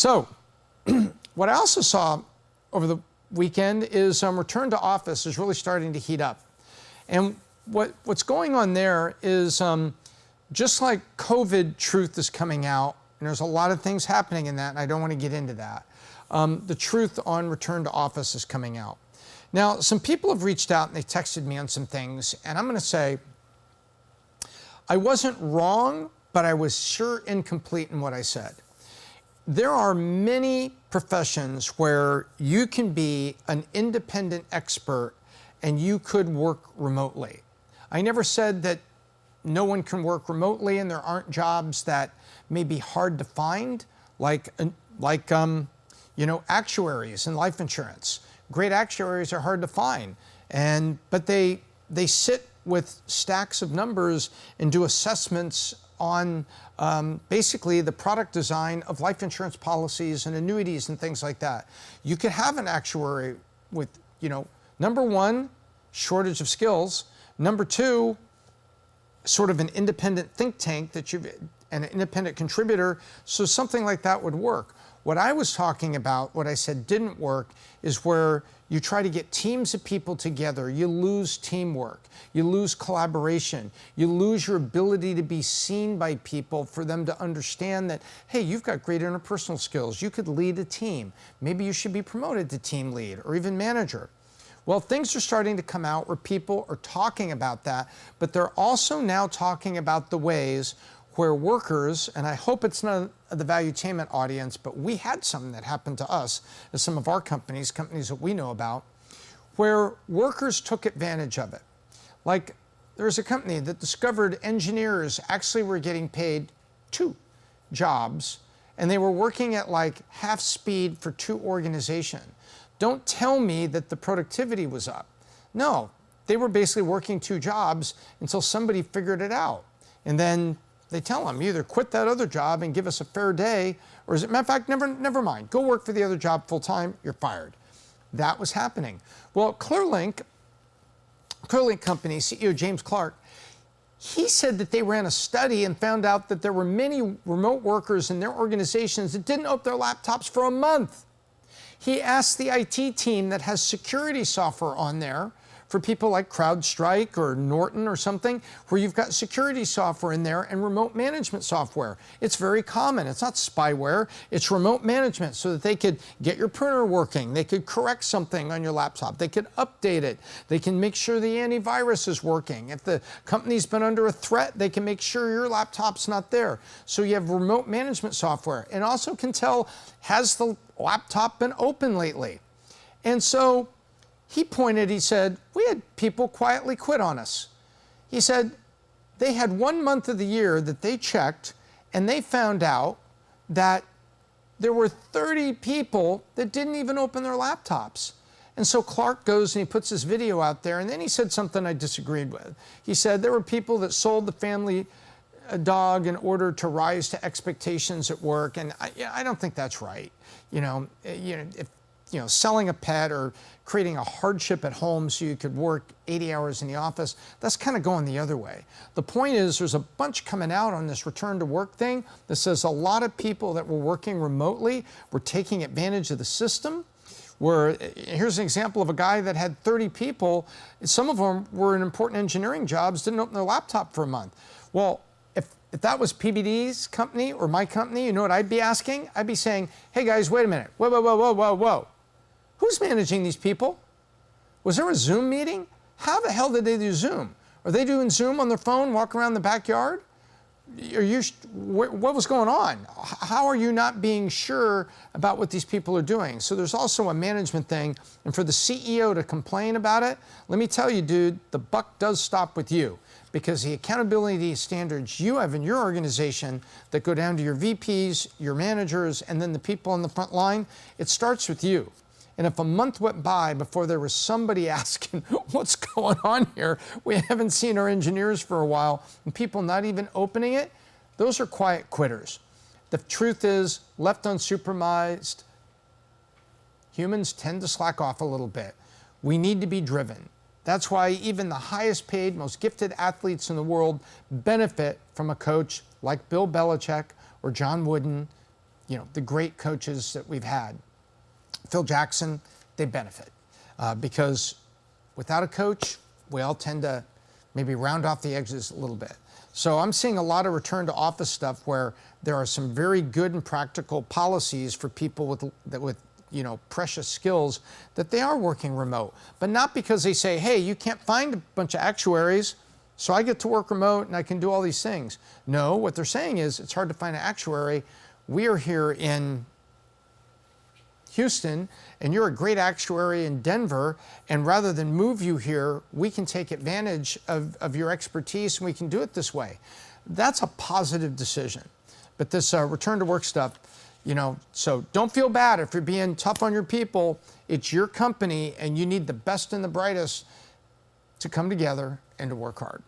So what I also saw over the weekend is return to office is really starting to heat up. And what's going on there is just like COVID truth is coming out, and there's a lot of things happening in that, and I don't want to get into that. The truth on return to office is coming out. Now, some people have reached out and they texted me on some things, and I'm going to say I wasn't wrong, but I was sure incomplete in what I said. There are many professions where you can be an independent expert and you could work remotely. I never said that no one can work remotely and there aren't jobs that may be hard to find, like actuaries in life insurance. Great actuaries are hard to find, but they sit with stacks of numbers and do assessments on basically the product design of life insurance policies and annuities and things like that. You could have an actuary with, number one, shortage of skills. Number two, sort of an independent think tank an independent contributor, so something like that would work. What I was talking about, what I said didn't work, is where you try to get teams of people together, you lose teamwork, you lose collaboration, you lose your ability to be seen by people for them to understand that, hey, you've got great interpersonal skills, you could lead a team, maybe you should be promoted to team lead or even manager. Well, things are starting to come out where people are talking about that, but they're also now talking about the ways where workers, and I hope it's not the valuetainment audience, but we had something that happened to us at some of our companies that we know about, where workers took advantage of it. Like there's a company that discovered engineers actually were getting paid 2 jobs, and they were working at like half speed for 2 organizations. Don't tell me that the productivity was up. No, they were basically working 2 jobs until somebody figured it out. And then they tell them, either quit that other job and give us a fair day, or as a matter of fact, never mind, go work for the other job full time, you're fired. That was happening. Well, Clearlink company CEO James Clarke, he said that they ran a study and found out that there were many remote workers in their organizations that didn't open their laptops for a month. He asked the IT team that has security software on there for people like CrowdStrike or Norton or something, where you've got security software in there and remote management software. It's very common. It's not spyware. It's remote management so that they could get your printer working. They could correct something on your laptop. They could update it. They can make sure the antivirus is working. If the company's been under a threat, they can make sure your laptop's not there. So you have remote management software, and also can tell, has the laptop been open lately? And so he said, we had people quietly quit on us. He said they had 1 month of the year that they checked, and they found out that there were 30 people that didn't even open their laptops. And so Clarke goes and he puts this video out there, and then he said something I disagreed with. He said there were people that sold the family dog in order to rise to expectations at work, and I don't think that's right. Selling a pet or creating a hardship at home so you could work 80 hours in the office, that's kind of going the other way. The point is, there's a bunch coming out on this return to work thing that says a lot of people that were working remotely were taking advantage of the system. Here's an example of a guy that had 30 people. Some of them were in important engineering jobs, didn't open their laptop for a month. Well, if that was PBD's company or my company, you know what I'd be asking? I'd be saying, hey guys, wait a minute. Whoa. Who's managing these people? Was there a Zoom meeting? How the hell did they do Zoom? Are they doing Zoom on their phone, walk around the backyard? What was going on? How are you not being sure about what these people are doing? So there's also a management thing, and for the CEO to complain about it, let me tell you, dude, the buck does stop with you, because the accountability standards you have in your organization that go down to your VPs, your managers, and then the people on the front line, it starts with you. And if a month went by before there was somebody asking, what's going on here? We haven't seen our engineers for a while, and people not even opening it, those are quiet quitters. The truth is, left unsupervised, humans tend to slack off a little bit. We need to be driven. That's why even the highest paid, most gifted athletes in the world benefit from a coach like Bill Belichick or John Wooden, the great coaches that we've had, Phil Jackson, they benefit because without a coach, we all tend to maybe round off the edges a little bit. So I'm seeing a lot of return to office stuff where there are some very good and practical policies for people with precious skills that they are working remote, but not because they say, hey, you can't find a bunch of actuaries, so I get to work remote and I can do all these things. No, what they're saying is it's hard to find an actuary. We are here in Houston, and you're a great actuary in Denver, and rather than move you here, we can take advantage of your expertise, and we can do it this way. That's a positive decision. But this return to work stuff, so don't feel bad if you're being tough on your people. It's your company, and you need the best and the brightest to come together and to work hard.